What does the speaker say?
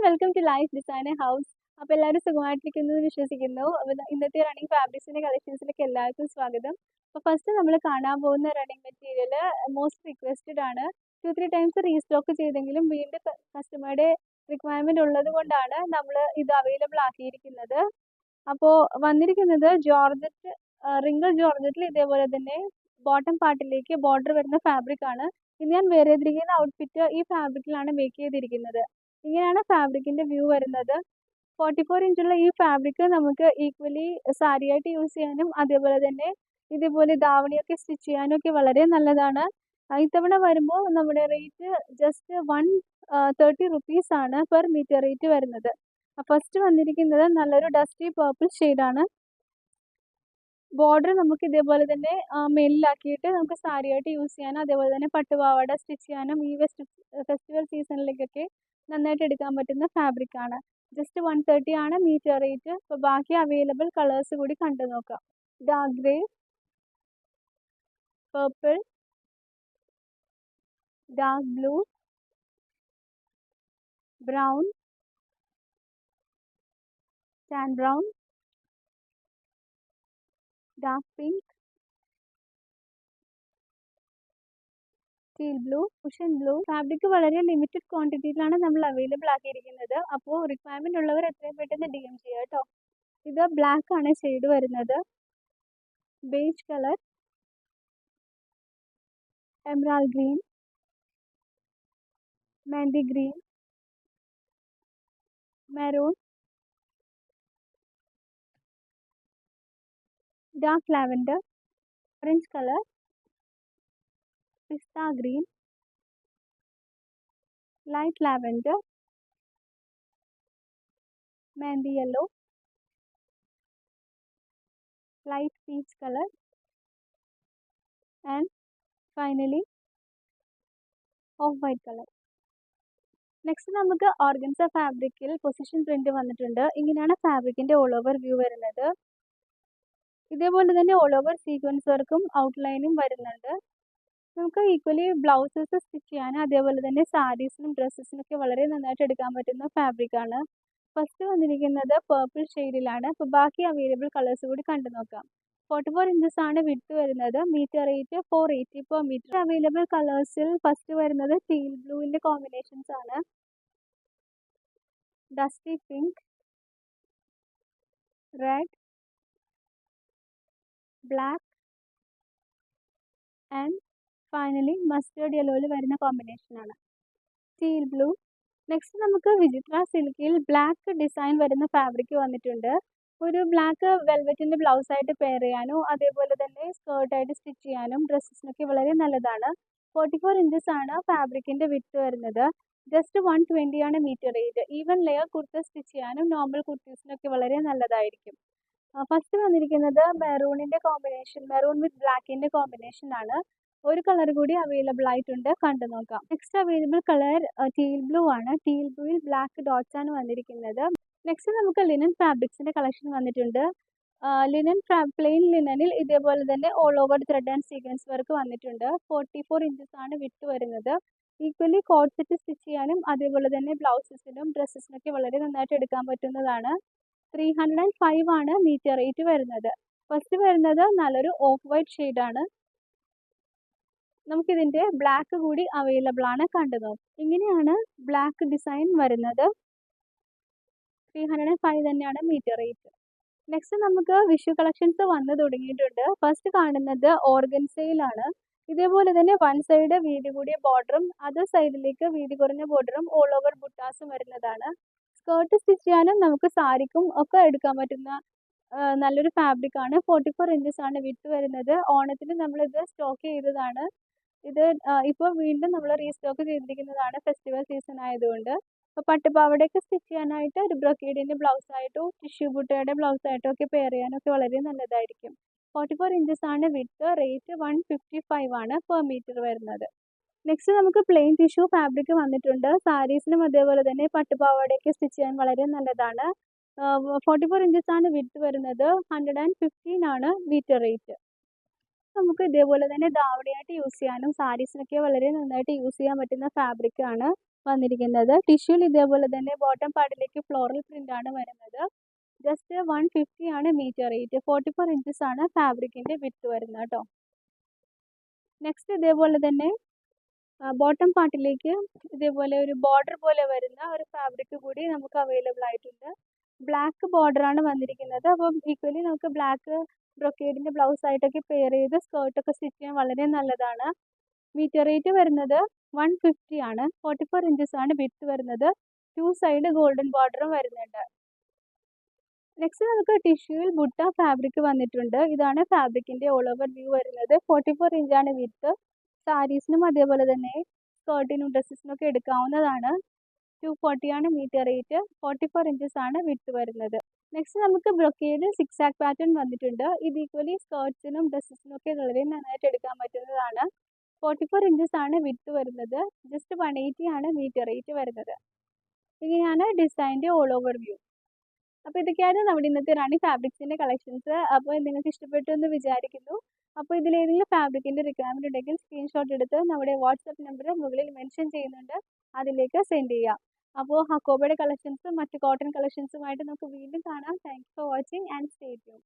Welcome to life designer house. അപ്പോൾ എല്ലാവരും സുഖമായിട്ടിരിക്കുന്നു എന്ന് വിശ്വസിക്കുന്നു. അപ്പോൾ ഇന്നത്തെ റണ്ണിങ് ഫാബ്രിക്സിന്റെ കളക്ഷൻസിലേക്ക് എല്ലാവർക്കും സ്വാഗതം. അപ്പോൾ ഫസ്റ്റ് നമ്മൾ കാണാൻ പോകുന്ന റണ്ണിങ് മെറ്റീരിയൽ മോസ്റ്റ് റിക്വസ്റ്റഡ് ആണ്. 2-3 ടൈംസ് റീസ്റ്റോക്ക് ചെയ്തെങ്കിലും വീണ്ടും കസ്റ്റമറുടെ റിക്വയർമെന്റ് ഉള്ളത് കൊണ്ടാണ് നമ്മൾ ഇത് അവൈലബിൾ ആക്കിയിരിക്കുന്നത്. അപ്പോൾ വന്നിരിക്കുന്നത് ജോർജറ്റ് റിംഗിൾ ജോർജറ്റിൽ ഇതേപോലെ തന്നെ ബോട്ടം പാർട്ടിലേക്ക് ബോർഡർ വരുന്ന ഫാബ്രിക് ആണ്. ഇനി ഞാൻ വേറെ ചെയ്തിരിക്കുന്ന ഔട്ട്ഫിറ്റ് ഈ ഫാബ്രിക്കിലാണ് മേക്ക് ചെയ്തിരിക്കുന്നത്. ഇങ്ങനെയാണ് ഫാബ്രിക്കിന്റെ വ്യൂ വരുന്നത്. 44 ഇഞ്ചുള്ള ഈ ഫാബ്രിക് നമുക്ക് ഈക്വലി സാരി ആയിട്ട് യൂസ് ചെയ്യാനും അതേപോലെ തന്നെ ഇതേപോലെ ധാവണിയൊക്കെ സ്റ്റിച്ച് ചെയ്യാനും ഒക്കെ വളരെ നല്ലതാണ്. ഇത്തവണ വരുമ്പോൾ നമ്മുടെ റേറ്റ് ജസ്റ്റ് 130 റുപ്പീസ് ആണ് പെർ മീറ്റർ റേറ്റ് വരുന്നത്. ഫസ്റ്റ് വന്നിരിക്കുന്നത് നല്ലൊരു ഡസ്റ്റി പർപ്പിൾ ഷെയ്ഡാണ്. ബോർഡർ നമുക്ക് ഇതേപോലെ തന്നെ മേലിലാക്കിയിട്ട് നമുക്ക് സാരി ആയിട്ട് യൂസ് ചെയ്യാനും അതേപോലെ തന്നെ പട്ടുപാവാട സ്റ്റിച്ച് ചെയ്യാനും ഈ ഫെസ്റ്റിവൽ സീസണിലേക്കൊക്കെ നന്നായിട്ട് എടുക്കാൻ പറ്റുന്ന ഫാബ്രിക് ആണ്. ജസ്റ്റ് 130 ആണ് മീറ്റർ റേറ്റ്. അപ്പോൾ ബാക്കി അവൈലബിൾ കളേഴ്സ് കൂടി കണ്ടു നോക്കാം. Dark grey, purple, dark blue, brown, tan brown, dark pink, teal blue, cushion blue. Fabric വളരെ ലിമിറ്റഡ് ക്വാണ്ടിറ്റിയിലാണ് നമ്മൾ അവൈലബിൾ ആക്കിയിരിക്കുന്നത്. അപ്പോൾ റിക്വയർമെന്റ് ഉള്ളവർ എത്രയും പെട്ടെന്ന് DM ചെയ്യുക കേട്ടോ. ഇത് ബ്ലാക്ക് ആണ് ഷെയ്ഡ് വരുന്നത്. Beige colour, emerald green, mehndi green, maroon, dark lavender, orange colour, pista green, light lavender, mehndi yellow, light peach color, and finally off-white color. Next നമുക്ക് ഓർഗൻസ ഫാബ്രിക്കിൽ പൊസിഷൻ പ്രിന്റ് വന്നിട്ടുണ്ട്. ഇങ്ങനെയാണ് ഫാബ്രിക്കിന്റെ ഓൾ ഓവർ വ്യൂ വരുന്നത്. ഇതേപോലെ തന്നെ all over sequence വർക്കും ഔട്ട്ലൈനും വരുന്നുണ്ട്. നമുക്ക് ഈക്വലി ബ്ലൗസസ് സ്റ്റിച്ച് ചെയ്യാനും അതേപോലെ തന്നെ സാരീസിനും ഡ്രസ്സസിനൊക്കെ വളരെ നന്നായിട്ട് എടുക്കാൻ പറ്റുന്ന ഫാബ്രിക് ആണ്. ഫസ്റ്റ് വന്നിരിക്കുന്നത് പർപ്പിൾ ഷെയ്ഡിലാണ്. അപ്പോൾ ബാക്കി അവൈലബിൾ കളേഴ്സ് കൂടി കണ്ടു നോക്കാം. 44 ഇഞ്ചസ് ആണ് വിഡ്ത്ത് വരുന്നത്. Metre rate 480 per metre. Available കളേഴ്സിൽ ഫസ്റ്റ് വരുന്നത് ടീൽ ബ്ലൂവിന്റെ കോമ്പിനേഷൻസ് ആണ്. Dusty pink, red, black and finally mustard യെല്ലോയിൽ വരുന്ന കോമ്പിനേഷൻ ആണ് ടീൽ ബ്ലൂ. നെക്സ്റ്റ് നമുക്ക് വിചിത്ര സിൽക്കിൽ ബ്ലാക്ക് ഡിസൈൻ വരുന്ന ഫാബ്രിക് വന്നിട്ടുണ്ട്. ഒരു ബ്ലാക്ക് വെൽവെറ്റിന്റെ ബ്ലൗസ് ആയിട്ട് പെയർ ചെയ്യാനോ അതേപോലെ തന്നെ സ്കേർട്ടായിട്ട് സ്റ്റിച്ച് ചെയ്യാനും ഡ്രസ്സസിനൊക്കെ വളരെ നല്ലതാണ്. 44 ഇഞ്ചസ് ആണ് ഫാബ്രിക്കിന്റെ വിഡ്ത്ത് വരുന്നത്. ജസ്റ്റ് 120 ആണ് metre rate. Even layer kurta stitch ചെയ്യാനും നോർമൽ കുർത്തീസിനൊക്കെ വളരെ നല്ലതായിരിക്കും. ഫസ്റ്റ് വന്നിരിക്കുന്നത് മെറൂണിന്റെ കോമ്പിനേഷൻ, മെറൂൺ വിത്ത് ബ്ലാക്കിന്റെ കോമ്പിനേഷൻ ആണ്. ഒരു കളർ കൂടി അവൈലബിൾ ആയിട്ടുണ്ട്, കണ്ടു നോക്കാം. Next available colour teal blue ആണ്. ടീൽ ബ്ലൂയിൽ ബ്ലാക്ക് ഡോട്ട്സ് ആണ് വന്നിരിക്കുന്നത്. നെക്സ്റ്റ് നമുക്ക് ലിനൻ ഫാബ്രിക്സിന്റെ കളക്ഷൻ വന്നിട്ടുണ്ട്. ലിനൻ പ്ലെയിൻ ലിനനിൽ ഇതേപോലെ തന്നെ all over thread and sequence work വന്നിട്ടുണ്ട്. 44 ഇഞ്ചസ് ആണ് വിഡ്ത്ത് വരുന്നത്. ഈക്വലി കോഡ് സെറ്റ് സ്റ്റിച്ച് ചെയ്യാനും അതേപോലെ തന്നെ ബ്ലൗസസിനും ഡ്രസ്സസിനൊക്കെ വളരെ നന്നായിട്ട് എടുക്കാൻ പറ്റുന്നതാണ്. 305 ആണ് മീറ്റർ റേറ്റ് വരുന്നത്. ഫസ്റ്റ് വരുന്നത് നല്ലൊരു ഓഫ് വൈറ്റ് ഷെയ്ഡാണ്. നമുക്കിതിന്റെ ബ്ലാക്ക് കൂടി അവൈലബിൾ ആണ്, കണ്ടു നോക്കാം. ഇങ്ങനെയാണ് ബ്ലാക്ക് ഡിസൈൻ വരുന്നത്. 305 തന്നെയാണ് മീറ്റർ റേറ്റ്. നെക്സ്റ്റ് നമുക്ക് വിഷു കളക്ഷൻസ് വന്നു തുടങ്ങിയിട്ടുണ്ട്. ഫസ്റ്റ് കാണുന്നത് ഓർഗൻസയിലാണ്. ഇതേപോലെ തന്നെ വൺ സൈഡ് വീതി കൂടിയ ബോർഡറും അതർ സൈഡിലേക്ക് വീതി കുറഞ്ഞ ബോർഡറും ഓൾ ഓവർ ബുട്ടാസും വരുന്നതാണ്. സ്കേർട്ട് സ്റ്റിച്ച് ചെയ്യാനും നമുക്ക് സാരിക്കും ഒക്കെ എടുക്കാൻ പറ്റുന്ന നല്ലൊരു ഫാബ്രിക് ആണ്. 44 ഇഞ്ചസ് ആണ് വിഡ്ത്ത് വരുന്നത്. ഓണത്തിന് നമ്മളിത് സ്റ്റോക്ക് ചെയ്തതാണ്. ഇത് ഇപ്പോൾ വീണ്ടും നമ്മൾ റീസ്റ്റോക്ക് ചെയ്തിരിക്കുന്നതാണ് ഫെസ്റ്റിവൽ സീസൺ ആയതുകൊണ്ട്. അപ്പോൾ പട്ടുപാവടയൊക്കെ സ്റ്റിച്ച് ചെയ്യാനായിട്ട് ഒരു ബ്രൊക്കേഡിന്റെ ബ്ലൗസ് ആയിട്ടോ ടിഷ്യൂ ബുട്ടയുടെ ബ്ലൗസ് ആയിട്ടോ ഒക്കെ പെയർ ചെയ്യാനൊക്കെ വളരെ നല്ലതായിരിക്കും. 44 ഇഞ്ചസ് ആണ് വിഡ്ത്ത്. റേറ്റ് 155 ആണ് പെർ മീറ്റർ വരുന്നത്. നെക്സ്റ്റ് നമുക്ക് പ്ലെയിൻ ടിഷ്യൂ ഫാബ്രിക് വന്നിട്ടുണ്ട്. സാരീസിനും അതേപോലെ തന്നെ പട്ടുപാവടയൊക്കെ സ്റ്റിച്ച് ചെയ്യാൻ വളരെ നല്ലതാണ്. 44 ഇഞ്ചസ് ആണ് വിഡ്ത്ത് വരുന്നത്. 115 ആണ് മീറ്റർ റേറ്റ്. നമുക്ക് ഇതേപോലെ തന്നെ ധാവണിയായിട്ട് യൂസ് ചെയ്യാനും സാരീസിനൊക്കെ വളരെ നന്നായിട്ട് യൂസ് ചെയ്യാൻ പറ്റുന്ന ഫാബ്രിക് ആണ്. വന്നിരിക്കുന്നത്. ടിഷ്യൂവിൽ ഇതേപോലെ തന്നെ ബോട്ടം പാർട്ടിലേക്ക് ഫ്ലോറൽ പ്രിന്റ് ആണ് വരുന്നത്. ജസ്റ്റ് 150 ആണ് മീറ്റർ റേറ്റ്. 44 ഇഞ്ചസ് ആണ് ഫാബ്രിക്കിന്റെ വിഡ്ത്ത് വരുന്നത് കേട്ടോ. നെക്സ്റ്റ് ഇതേപോലെ തന്നെ ബോട്ടം പാർട്ടിലേക്ക് ഇതേപോലെ ഒരു ബോർഡർ പോലെ വരുന്ന ഒരു ഫാബ്രിക് കൂടി നമുക്ക് അവൈലബിൾ ആയിട്ടുണ്ട്. ബ്ലാക്ക് ബോർഡർ ആണ് വന്നിരിക്കുന്നത്. അപ്പം ഈക്വലി നമുക്ക് ബ്ലാക്ക് ബ്രൊക്കേഡിന്റെ ബ്ലൗസ് ആയിട്ടൊക്കെ പെയർ ചെയ്ത് സ്കേർട്ടൊക്കെ സ്റ്റിച്ച് ചെയ്യാൻ വളരെ നല്ലതാണ്. മീറ്റർ റേറ്റ് വരുന്നത് 150 ആണ്. 44 ഇഞ്ചസ് ആണ് വിഡ്ത്ത് വരുന്നത്. 2 സൈഡ് ഗോൾഡൻ ബോർഡറും വരുന്നുണ്ട്. നെക്സ്റ്റ് നമുക്ക് ടിഷ്യൂവിൽ ബുട്ട ഫാബ്രിക് വന്നിട്ടുണ്ട്. ഇതാണ് ഫാബ്രിക്കിന്റെ ഓൾ ഓവർ വ്യൂ വരുന്നത്. 44 ഇഞ്ചാണ് വിഡ്ത്ത്. സാരീസിനും അതേപോലെ തന്നെ സ്കേർട്ടിനും ഡ്രസ്സസിനും ഒക്കെ എടുക്കാവുന്നതാണ്. 240 ആണ് മീറ്റർ റേറ്റ്. 44 ഇഞ്ചസ് ആണ് വിഡ്ത്ത് വരുന്നത്. നെക്സ്റ്റ് നമുക്ക് ബ്രൊക്കേഡ് സിക്സാക് പാറ്റേൺ വന്നിട്ടുണ്ട്. ഇത് ഈക്വലി സ്കേർട്സിനും ഡ്രസ്സസിനും ഒക്കെ വളരെ നന്നായിട്ട് എടുക്കാൻ പറ്റുന്നതാണ്. 44 ഇഞ്ചസ് ആണ് വിഡ്ത്ത് വരുന്നത്. ജസ്റ്റ് 180 ആണ് മീറ്റർ റേറ്റ് വരുന്നത്. ഇങ്ങനെയാണ് ഡിസൈൻ്റെ ഓൾ ഓവർ വ്യൂ. അപ്പോൾ ഇതൊക്കെയാണ് നമ്മുടെ ഇന്നത്തെ റാണി ഫാബ്രിക്സിൻ്റെ കളക്ഷൻസ്. അപ്പോൾ നിങ്ങൾക്ക് ഇഷ്ടപ്പെട്ടു എന്ന് വിചാരിക്കുന്നു. അപ്പോൾ ഇതിലേതെങ്കിലും ഫാബ്രിക്കിൻ്റെ റിക്വയർമെൻറ്റ് ഉണ്ടെങ്കിൽ സ്ക്രീൻഷോട്ട് എടുത്ത് നമ്മുടെ വാട്സപ്പ് നമ്പർ മുകളിൽ മെൻഷൻ ചെയ്യുന്നുണ്ട്, അതിലേക്ക് സെൻഡ് ചെയ്യാം. അപ്പോൾ ഹക്കോബയുടെ കളക്ഷൻസും മറ്റ് കോട്ടൺ കളക്ഷൻസുമായിട്ട് നമുക്ക് വീണ്ടും കാണാം. Thank you for watching and stay tune.